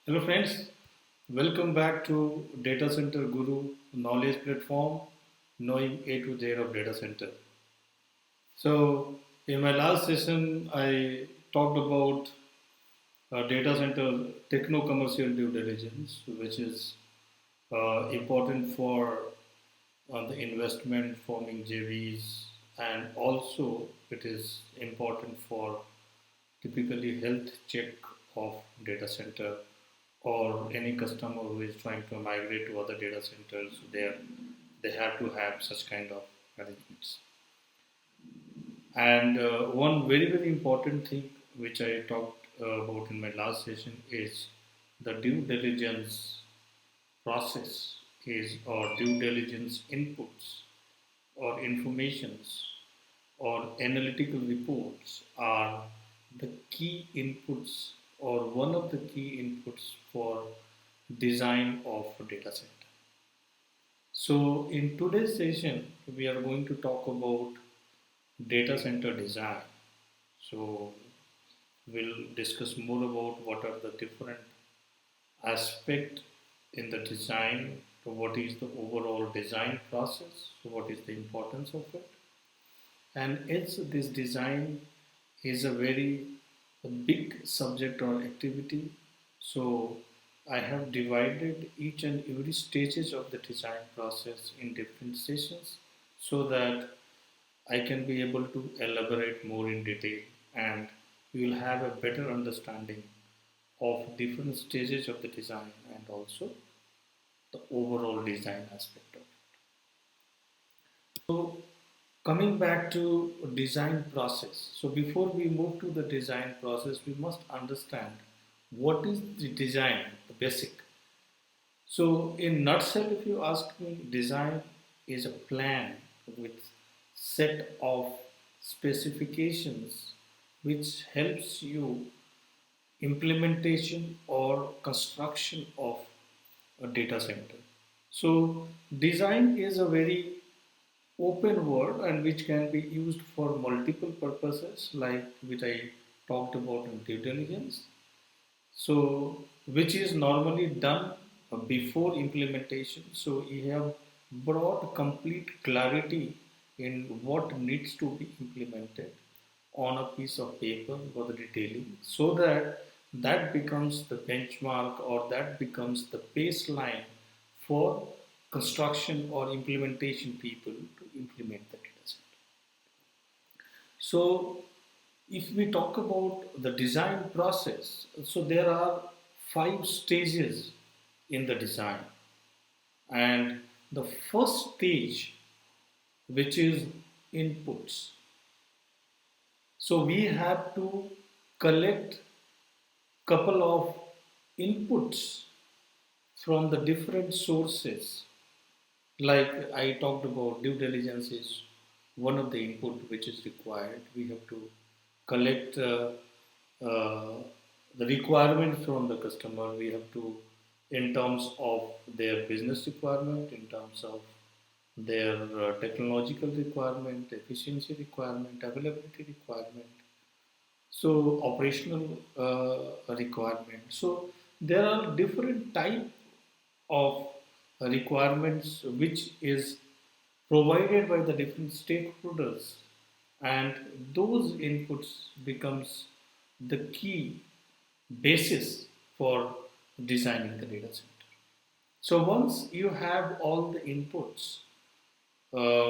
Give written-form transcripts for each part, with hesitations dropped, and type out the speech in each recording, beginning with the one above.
Hello friends, welcome back to Data Center Guru knowledge platform, knowing A to Z of data center. So in my last session, I talked about data center techno-commercial due diligence, which is important for the investment forming JVs, and also it is important for typically health check of data center or any customer who is trying to migrate to other data centers there they have to have such kind of arrangements. And one very important thing which I talked about in my last session is the due diligence process is or due diligence inputs or informations or analytical reports are the key inputs or one of the key inputs for design of a data center. So in today's session, we are going to talk about data center design. So we'll discuss more about what are the different aspects in the design, so what is the overall design process, so what is the importance of it, and it's this design is a big subject or activity. So I have divided each and every stages of the design process in different sessions so that I can be able to elaborate more in detail and you will have a better understanding of different stages of the design and also the overall design aspect of it. So coming back to design process. So before we move to the design process, we must understand what is the design, the basic. So in nutshell, if you ask me, design is a plan with set of specifications which helps you implementation or construction of a data center. So design is a very open word and which can be used for multiple purposes like which I talked about in due diligence. So which is normally done before implementation. So you have brought complete clarity in what needs to be implemented on a piece of paper for the detailing so that that becomes the benchmark or that becomes the baseline for construction or implementation people to implement the data set. So if we talk about the design process, so there are five stages in the design. And the first stage, which is inputs. So we have to collect couple of inputs from the different sources. Like I talked about, due diligence is one of the input which is required. We have to collect uh, the requirement from the customer. We have to, in terms of their business requirement, in terms of their technological requirement, efficiency requirement, availability requirement, so operational requirement. So there are different type of requirements which is provided by the different stakeholders, and those inputs becomes the key basis for designing the data center. So once you have all the inputs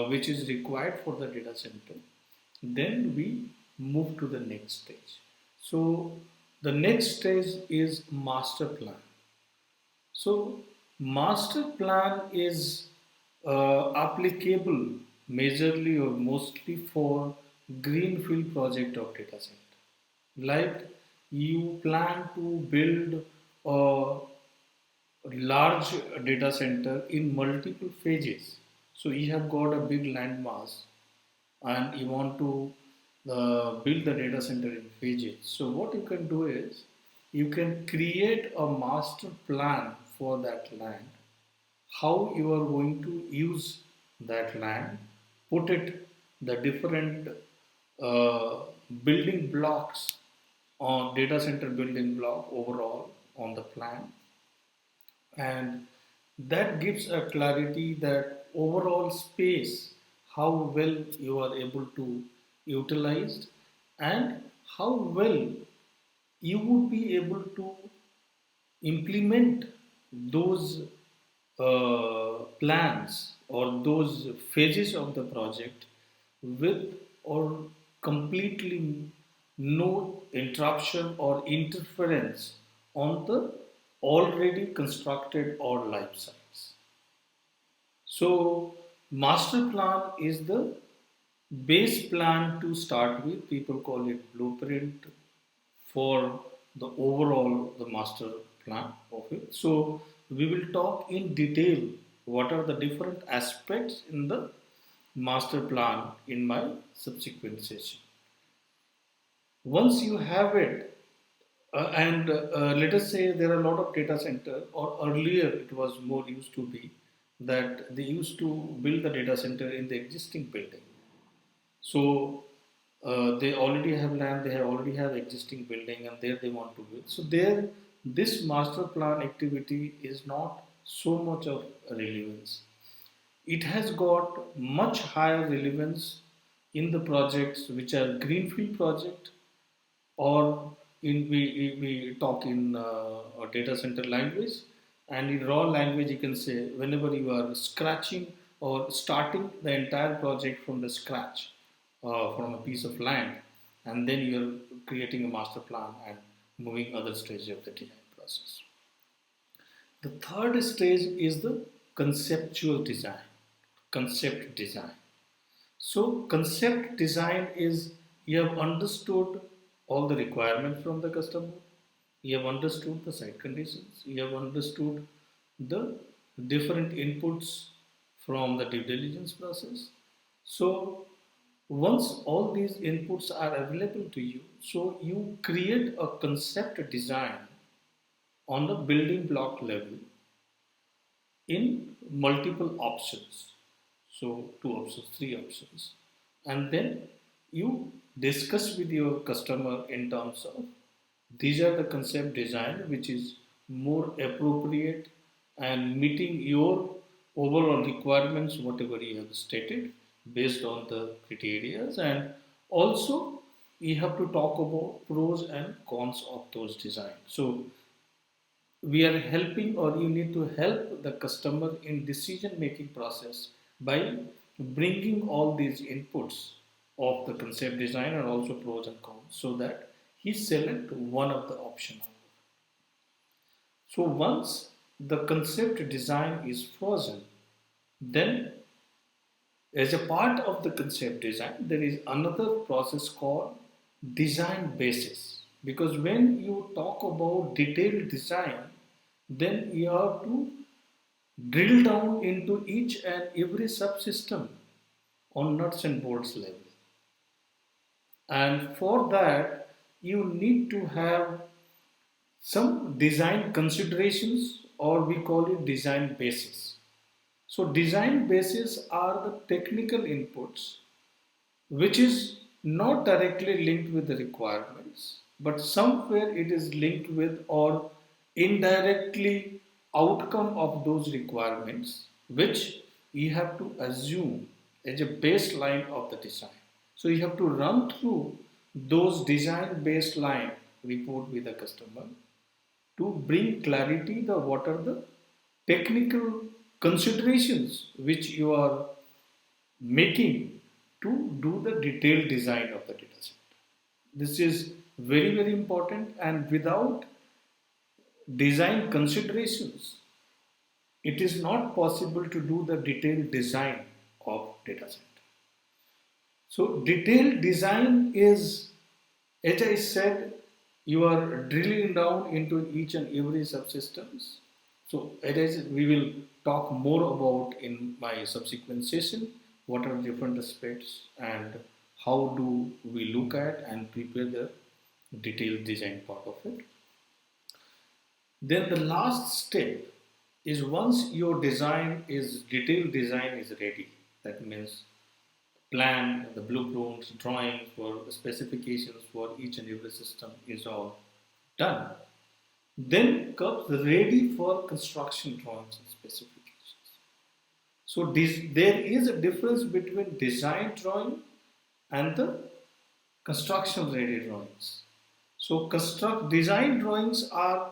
which is required for the data center, then we move to the next stage. So the next stage is master plan. So master plan is applicable majorly or mostly for greenfield project of data center. Like you plan to build a large data center in multiple phases. So you have got a big land mass and you want to build the data center in phases. So what you can do is you can create a master plan for that land, how you are going to use that land, put it the different uh, building blocks on data center building block overall on the plan, and that gives a clarity that overall space, how well you are able to utilize, and how well you would be able to implement those plans or those phases of the project with or completely no interruption or interference on the already constructed or life sites. So, master plan is the base plan to start with. People call it blueprint for the overall the master plan of it. So, we will talk in detail what are the different aspects in the master plan in my subsequent session. Once you have it, and let us say there are a lot of data center, or earlier it was more used to be that they used to build the data center in the existing building. So they already have land, they have already have existing building, and there they want to build. So there, this master plan activity is not so much of relevance. It has got much higher relevance in the projects which are greenfield project, or we talk in a data center language, and in raw language you can say whenever you are scratching or starting the entire project from the scratch, from a piece of land, and then you're creating a master plan and moving other stage of the design process. The third stage is the conceptual design, concept design. So, concept design is you have understood all the requirements from the customer, you have understood the site conditions, you have understood the different inputs from the due diligence process. So, once all these inputs are available to you, so you create a concept design on the building block level in multiple options. So, two options, three options. And then you discuss with your customer in terms of these are the concept design which is more appropriate and meeting your overall requirements, whatever you have stated based on the criteria. And also, you have to talk about pros and cons of those designs. So, we are helping, or you need to help the customer in decision making process by bringing all these inputs of the concept design and also pros and cons, so that he select one of the option. So once the concept design is frozen, then as a part of the concept design, there is another process called design basis. Because when you talk about detailed design, then you have to drill down into each and every subsystem on nuts and bolts level. And for that, you need to have some design considerations, or we call it design basis. So design basis are the technical inputs which is not directly linked with the requirements, but somewhere it is linked with or indirectly outcome of those requirements, which you have to assume as a baseline of the design. So you have to run through those design baseline report with the customer to bring clarity the what are the technical considerations which you are making to do the detailed design of the data set. This is very, very important, and without design considerations, it is not possible to do the detailed design of data set. So detailed design is, as I said, you are drilling down into each and every subsystems. So as we will talk more about in my subsequent session, what are different aspects and how do we look at and prepare the detailed design part of it. Then the last step is once your design is detailed design is ready. That means plan, the blueprints, drawings for specifications for each and every system is all done. Then comes ready for construction drawings and specifications. So there is a difference between design drawing and the construction ready drawings. So construct design drawings are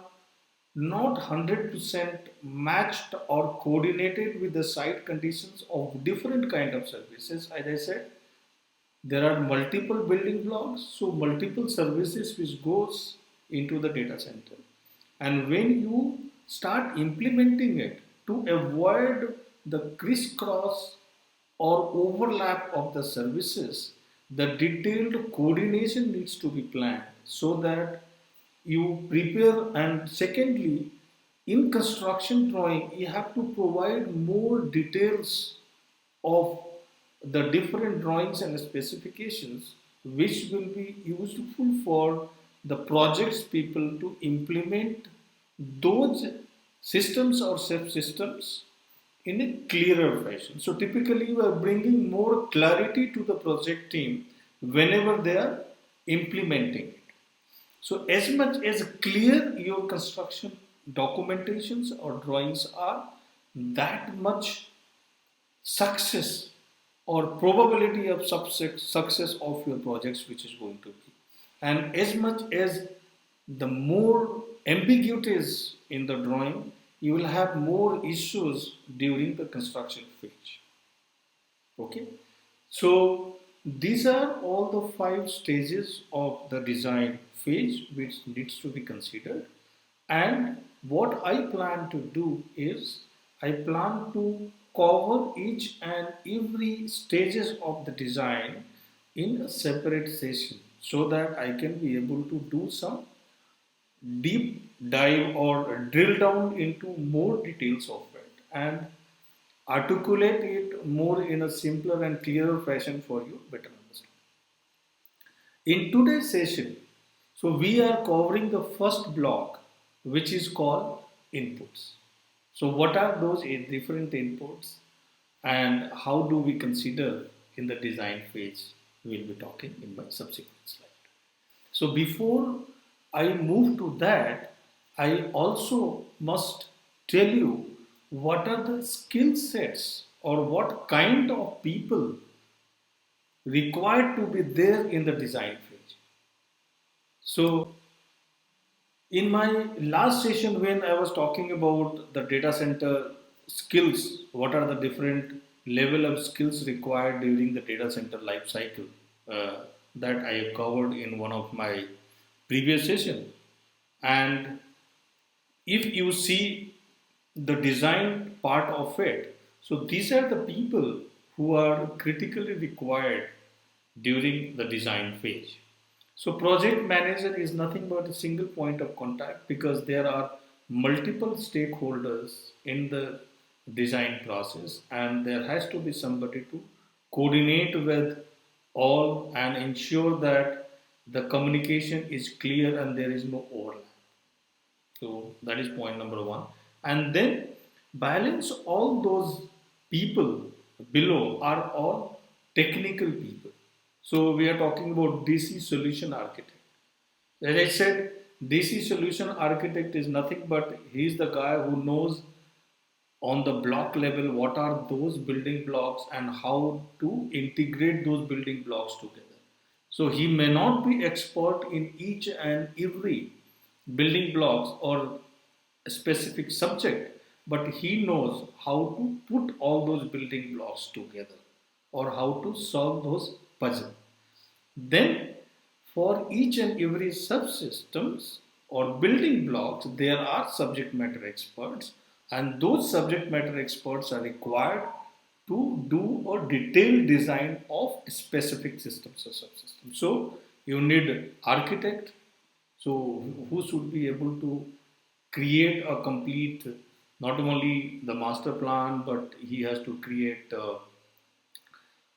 not 100% matched or coordinated with the site conditions of different kind of services. As I said, there are multiple building blocks, so multiple services which goes into the data center. And when you start implementing it to avoid the crisscross or overlap of the services, the detailed coordination needs to be planned so that you prepare. And secondly, in construction drawing you have to provide more details of the different drawings and specifications which will be useful for the projects people to implement those systems or subsystems in a clearer fashion. So typically we are bringing more clarity to the project team whenever they are implementing it. So as much as clear your construction documentations or drawings are, that much success or probability of success of your projects which is going to be. And as much as the more ambiguities in the drawing, you will have more issues during the construction phase. Okay, so these are all the five stages of the design phase which needs to be considered. And what I plan to do is I plan to cover each and every stages of the design in a separate session so that I can be able to do some deep dive or drill down into more details of it and articulate it more in a simpler and clearer fashion for you better understand. In today's session, so we are covering the first block which is called inputs. So what are those different inputs and how do we consider in the design phase? We'll be talking in my subsequent slide. So before I move to that, I also must tell you what are the skill sets or what kind of people required to be there in the design phase. So in my last session when I was talking about the data center skills, what are the different level of skills required during the data center life cycle, that I have covered in one of my previous session. And if you see the design part of it, so these are the people who are critically required during the design phase. So project manager is nothing but a single point of contact because there are multiple stakeholders in the design process and there has to be somebody to coordinate with all and ensure that the communication is clear and there is no overlap. So that is point number one. And then balance all those people below are all technical people. So we are talking about DC solution architect. As I said, DC solution architect is nothing but he is the guy who knows on the block level what are those building blocks and how to integrate those building blocks together. So he may not be expert in each and every building blocks or a specific subject, but he knows how to put all those building blocks together or how to solve those puzzles. Then for each and every subsystems or building blocks, there are subject matter experts, and those subject matter experts are required to do a detailed design of specific systems or subsystems. So you need architect, so who should be able to create a complete, not only the master plan, but he has to create the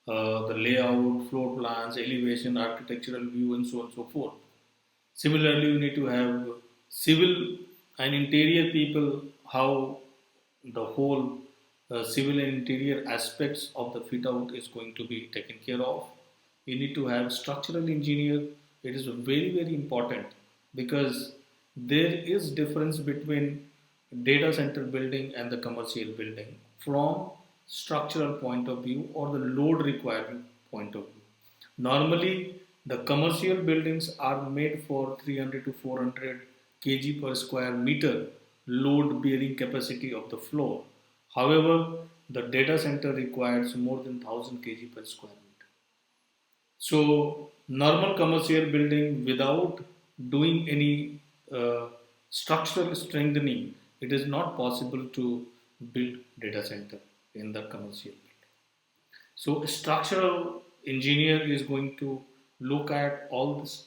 layout, floor plans, elevation, architectural view, and so on and so forth. Similarly, you need to have civil and interior people, how the whole civil and interior aspects of the fit out is going to be taken care of. You need to have structural engineer. It is very, very important because there is difference between data center building and the commercial building from structural point of view or the load requirement point of view. Normally, the commercial buildings are made for 300 to 400 kg per square meter load bearing capacity of the floor. However, the data center requires more than 1000 kg per square meter. So, normal commercial building without doing any structural strengthening, it is not possible to build data center in the commercial building. So, a structural engineer is going to look at all this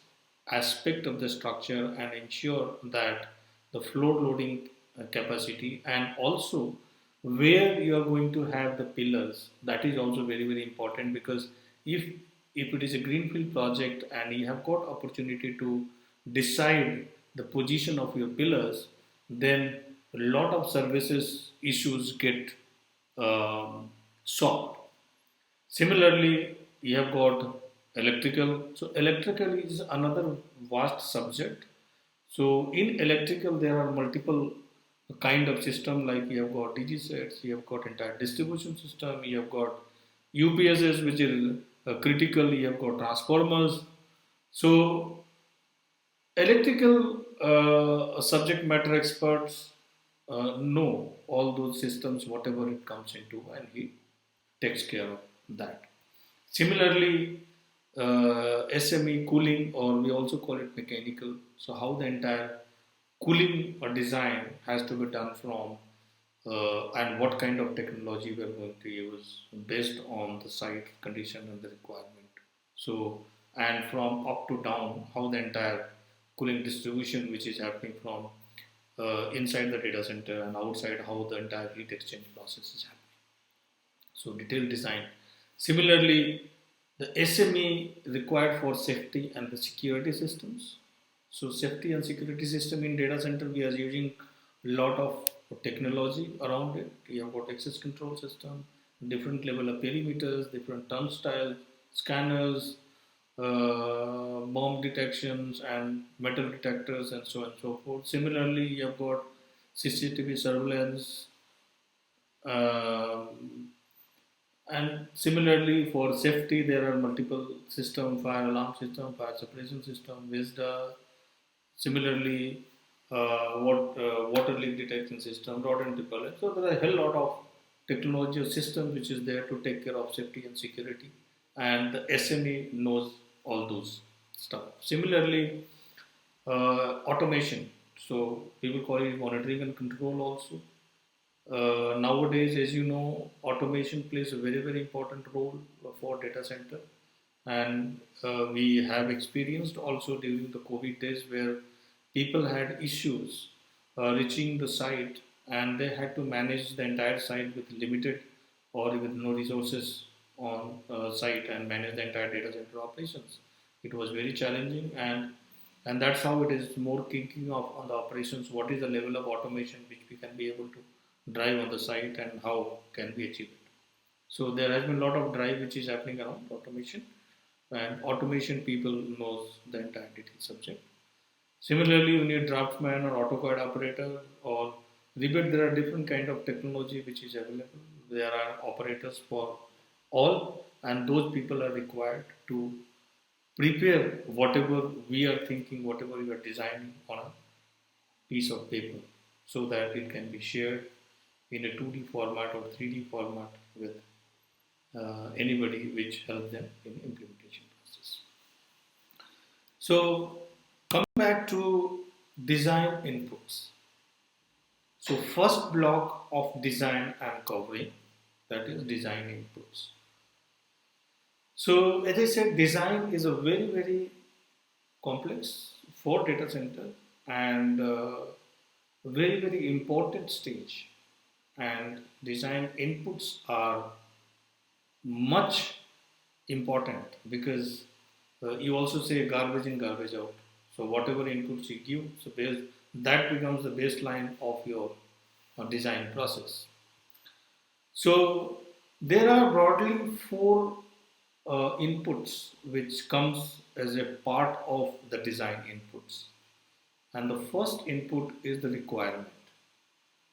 aspect of the structure and ensure that the floor loading capacity and also where you are going to have the pillars, that is also very important, because if if it is a greenfield project and you have got opportunity to decide the position of your pillars, then a lot of services issues get solved. Similarly, you have got electrical. So electrical is another vast subject. So in electrical, there are multiple kind of system, like you have got DG sets, you have got entire distribution system, you have got UPSs, which is critical, you have got transformers. So electrical subject matter experts know all those systems, whatever it comes into, and he takes care of that. Similarly, SME cooling, or we also call it mechanical. So how the entire cooling or design has to be done from, and what kind of technology we are going to use based on the site condition and the requirement. So, and from up to down, how the entire cooling distribution which is happening from inside the data center and outside, how the entire heat exchange process is happening. So detailed design. Similarly, the SME required for safety and the security systems. So safety and security system in data center, we are using a lot of technology around it. We have got access control system, different level of perimeters, different turnstile, scanners, bomb detections and metal detectors, and so on and so forth. Similarly, you have got CCTV surveillance, um, and similarly, for safety, there are multiple system, fire alarm system, fire suppression system, VISDA. Similarly, water leak detection system, rodent repellent. So there are a hell lot of technology or system which is there to take care of safety and security, and the SME knows all those stuff. Similarly, automation. So people call it monitoring and control also. Nowadays, as you know, automation plays a very important role for data center, and we have experienced also during the COVID days where people had issues reaching the site, and they had to manage the entire site with limited or with no resources on site and manage the entire data center operations. It was very challenging, and that's how it is more thinking of on the operations. What is the level of automation which we can be able to drive on the site, and how can we achieve it? So there has been a lot of drive which is happening around automation, and automation people knows the entire detailed subject. Similarly, you need draftsman or AutoCAD operator or Revit. There are different kind of technology which is available. There are operators for all, and those people are required to prepare whatever we are thinking, whatever we are designing on a piece of paper, so that it can be shared in a 2D format or 3D format with anybody which help them in implementation process. So coming back to design inputs. So first block of design I am covering, that is design inputs. So as I said, design is a very complex for data center, and very important stage, and design inputs are much important, because you also say garbage in garbage out. So whatever inputs you give, so that becomes the baseline of your design process. So there are broadly four inputs which comes as a part of the design inputs, and the first input is the requirement.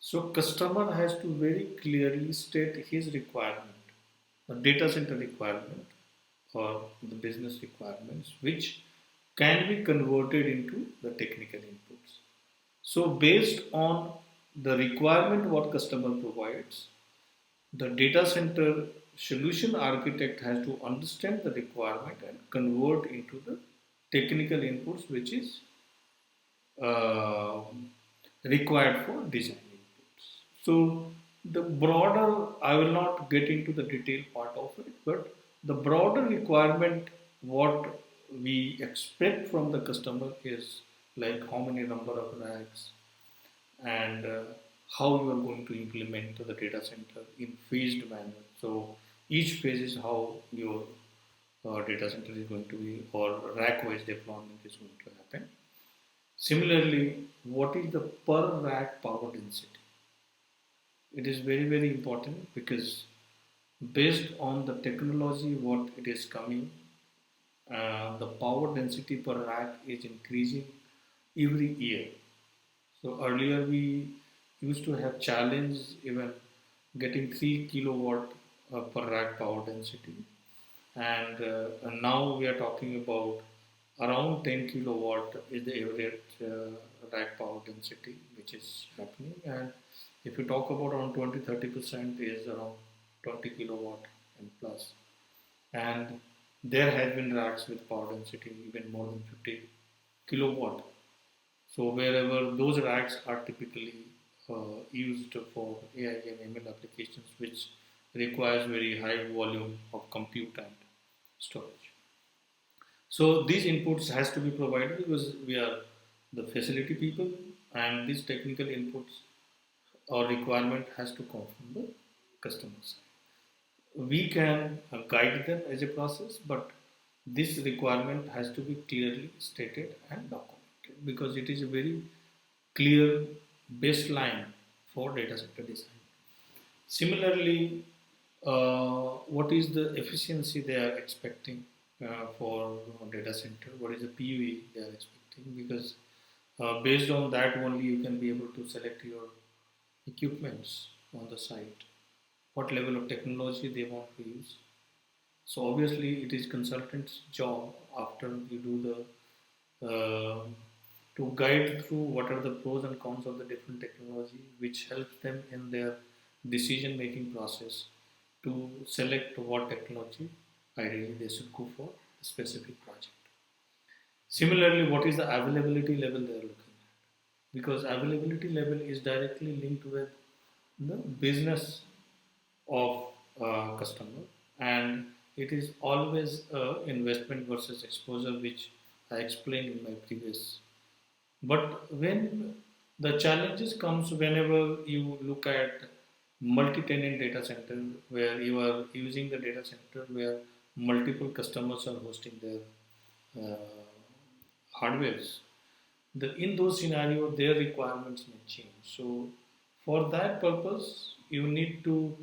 So customer has to very clearly state his requirement, the data center requirement or the business requirements, which can be converted into the technical inputs. So based on the requirement what customer provides, the data center solution architect has to understand the requirement and convert into the technical inputs which is uh, required for design inputs. So the broader, I will not get into the detailed part of it, but the broader requirement what we expect from the customer is like how many number of racks and how you are going to implement the data center in phased manner. So each phase is how your data center is going to be or rack wise deployment is going to happen. Similarly, what is the per rack power density? It is very very important because based on the technology what it is coming, the power density per rack is increasing every year. So earlier we used to have challenge even getting 3 kilowatt per rack power density, and now we are talking about around 10 kilowatt is the average rack power density which is happening, and if you talk about around 20-30% is around 20 kilowatt and plus, and there have been racks with power density even more than 50 kilowatt. So wherever those racks are typically used for AI and ML applications, which requires very high volume of compute and storage. So these inputs has to be provided because we are the facility people, and these technical inputs or requirement has to come from the customers. We can guide them as a process, but this requirement has to be clearly stated and documented because it is a very clear baseline for data center design. Similarly, what is the efficiency they are expecting for data center? What is the PUE they are expecting? Because based on that only you can be able to select your equipments on the site, what level of technology they want to use. So obviously it is consultant's job after you do the to guide through what are the pros and cons of the different technology, which helps them in their decision making process to select what technology ideally they should go for a specific project. Similarly, what is the availability level they are looking at? Because availability level is directly linked with the business of customer, and it is always investment versus exposure, which I explained in my previous. But when the challenges comes whenever you look at multi-tenant data center where you are using the data center where multiple customers are hosting their hardwares, in those scenarios their requirements may change. So for that purpose you need to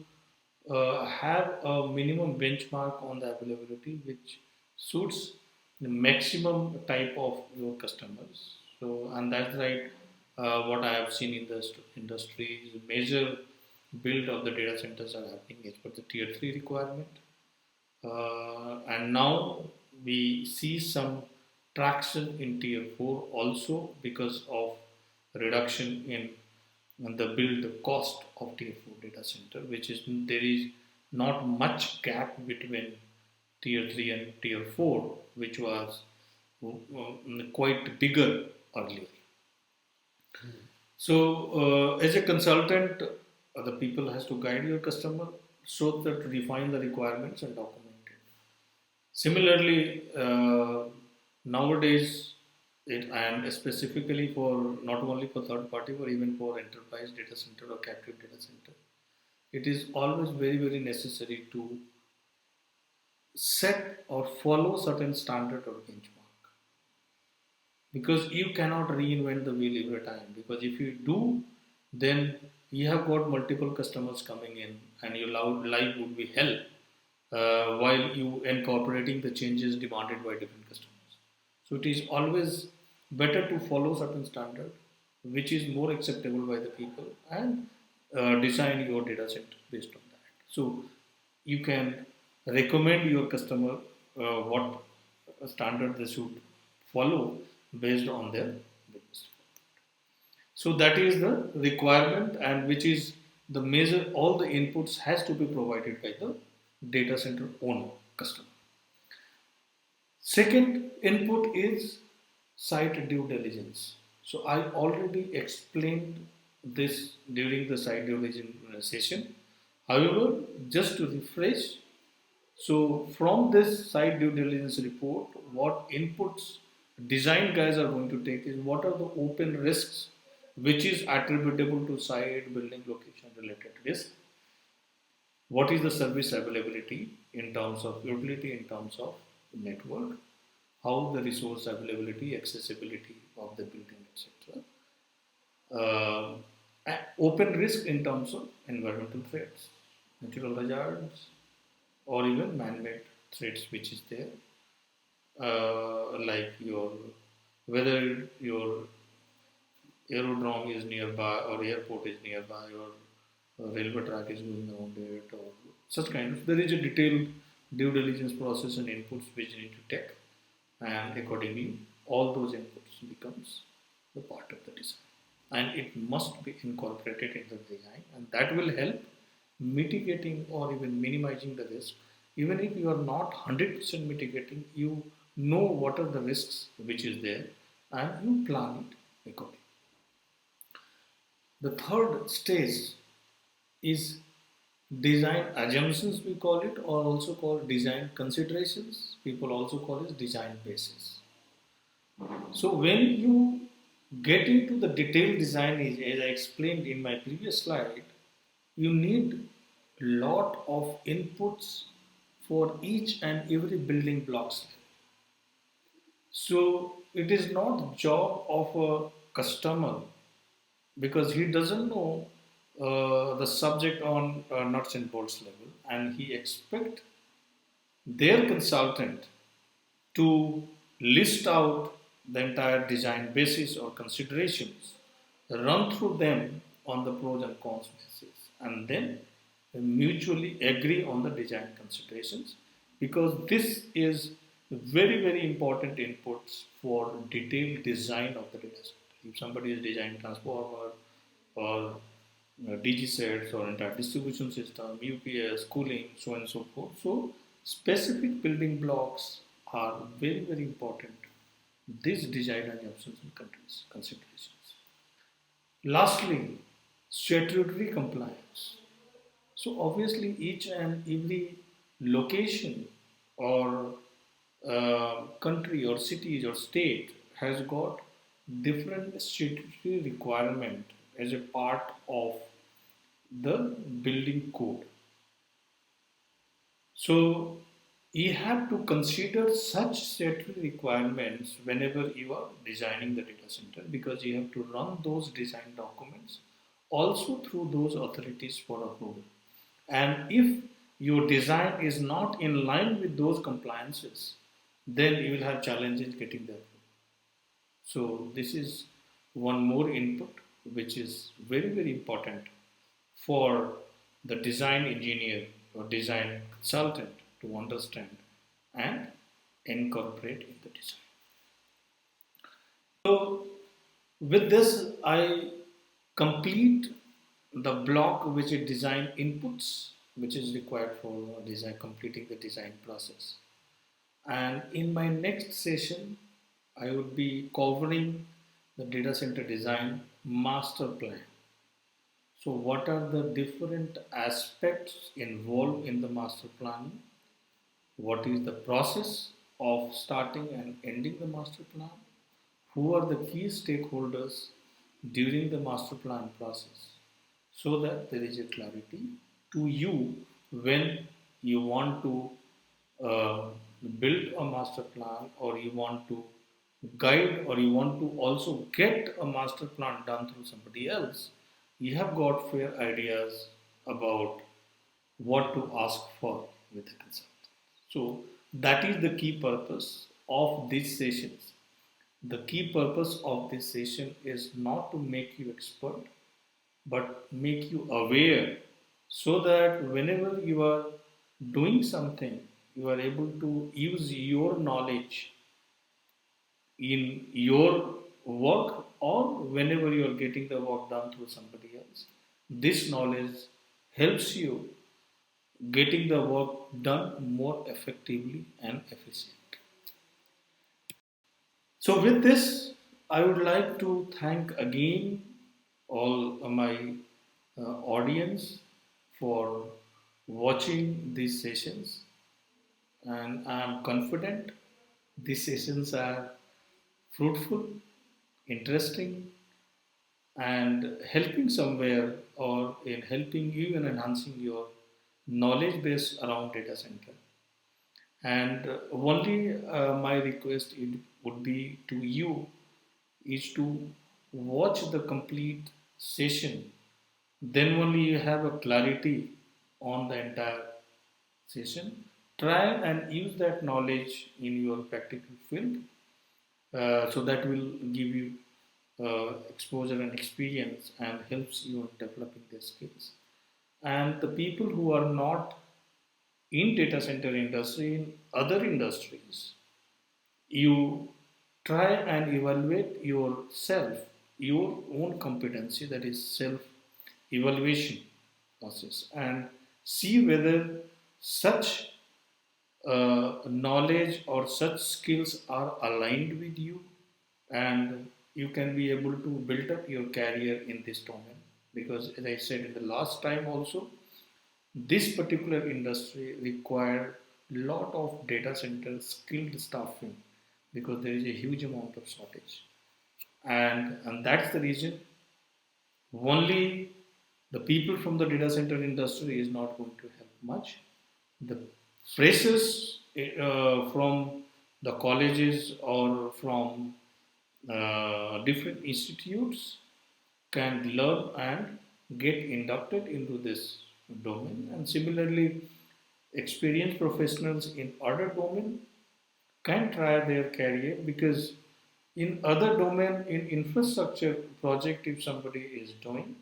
have a minimum benchmark on the availability which suits the maximum type of your customers. So, and that's right. What I have seen in the industry is major build of the data centers are happening as per the tier 3 requirement, and now we see some traction in tier 4 also because of reduction in the build cost of tier 4 data center, which is there is not much gap between tier 3 and tier 4, which was quite bigger earlier. So as a consultant, the people has to guide your customer so that to define the requirements and document it. Similarly, nowadays, and specifically for not only for third party but even for enterprise data center or captive data center, it is always very very necessary to set or follow certain standard or benchmark because you cannot reinvent the wheel every time, because if you do then you have got multiple customers coming in and your life would be hell while you incorporating the changes demanded by different customers. So it is always better to follow certain standard which is more acceptable by the people, and design your data center based on that. So you can recommend your customer what standard they should follow based on their business. So that is the requirement, and which is the major, all the inputs has to be provided by the data center owner customer. Second input is site due diligence. So I already explained this during the site due diligence session. However, just to refresh, so from this site due diligence report, what inputs design guys are going to take is what are the open risks which is attributable to site building location related risk. What is the service availability in terms of utility, in terms of network, how the resource availability, accessibility of the building, etc. Open risk in terms of environmental threats, natural hazards, or even man-made threats which is there, like your whether your aerodrome is nearby or airport is nearby or a railway track is going around it or such kind of. There is a detailed due diligence process and inputs which you need to take, and accordingly all those inputs becomes the part of the design, and it must be incorporated in the design, and that will help mitigating or even minimizing the risk. Even if you are not 100% mitigating, you know what are the risks which is there, and you plan it accordingly. The third stage is design assumptions, we call it, or also called design considerations. People also call it design basis. So when you get into the detailed design, as I explained in my previous slide, you need lot of inputs for each and every building blocks. So it is not job of a customer, because he doesn't know the subject on nuts and bolts level, and he expect their consultant to list out the entire design basis or considerations, run through them on the pros and cons basis, and then mutually agree on the design considerations, because this is very important inputs for detailed design of the data center. If somebody is designing transformer or DG sets or entire distribution system, UPS, cooling, so on and so forth. So specific building blocks are very important. These design assumptions and considerations. Lastly, statutory compliance. So obviously each and every location or country or cities or state has got different statutory requirement as a part of the building code. So you have to consider such statutory requirements whenever you are designing the data center, because you have to run those design documents also through those authorities for approval. And if your design is not in line with those compliances, then you will have challenges getting the approval. So this is one more input which is very important for the design engineer or design consultant to understand and incorporate in the design. So with this, I complete the block which is design inputs, which is required for design, completing the design process. And in my next session, I would be covering the data center design master plan. So what are the different aspects involved in the master planning? What is the process of starting and ending the master plan? Who are the key stakeholders during the master plan process? So that there is a clarity to you when you want to uh, build a master plan, or you want to guide, or you want to also get a master plan done through somebody else. You have got fair ideas about what to ask for with the consultant. So that is the key purpose of these sessions. The key purpose of this session is not to make you expert, but make you aware so that whenever you are doing something, you are able to use your knowledge in your work or whenever you are getting the work done through somebody else. This knowledge helps you getting the work done more effectively and efficiently. So, with this, I would like to thank again all my audience for watching these sessions, and I am confident these sessions are fruitful, interesting, and helping somewhere or in helping you and enhancing your knowledge base around data center. And only my request would be to you is to watch the complete session. Then only you have a clarity on the entire session. Try and use that knowledge in your practical field, so that will give you exposure and experience and helps you in developing their skills. And the people who are not in data center industry, in other industries, you try and evaluate yourself, your own competency, that is self evaluation process, and see whether such knowledge or such skills are aligned with you, and you can be able to build up your career in this domain. Because as I said in the last time also, this particular industry require lot of data center skilled staffing because there is a huge amount of shortage, and that's the reason only the people from the data center industry is not going to help much. The freshers from the colleges or from different institutes can learn and get inducted into this domain. And similarly, experienced professionals in other domain can try their career, because in other domain, in infrastructure project, if somebody is doing,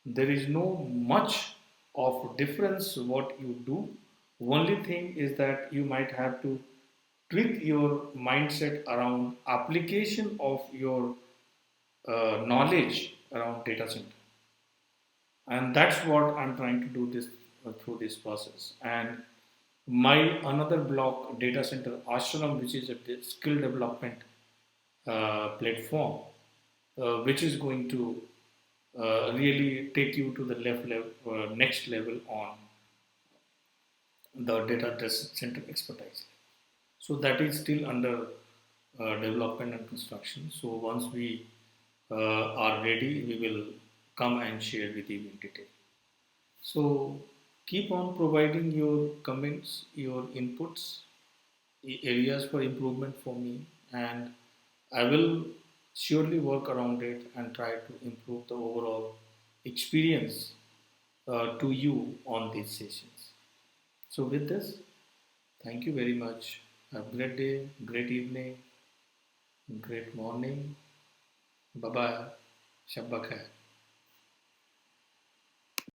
there is no much of difference what you do. Only thing is that you might have to tweak your mindset around application of your knowledge around data center, and that's what I'm trying to do this through this process. And my another block, data center ashram, which is a skill development platform, which is going to really take you to the next level on the data center expertise. So that is still under development and construction. So once we are ready, we will come and share with you in detail. So keep on providing your comments, your inputs, areas for improvement for me, and I will surely work around it and try to improve the overall experience to you on these sessions. So with this, thank you very much. Have a great day, great evening, great morning. Bye bye. Shabba khair.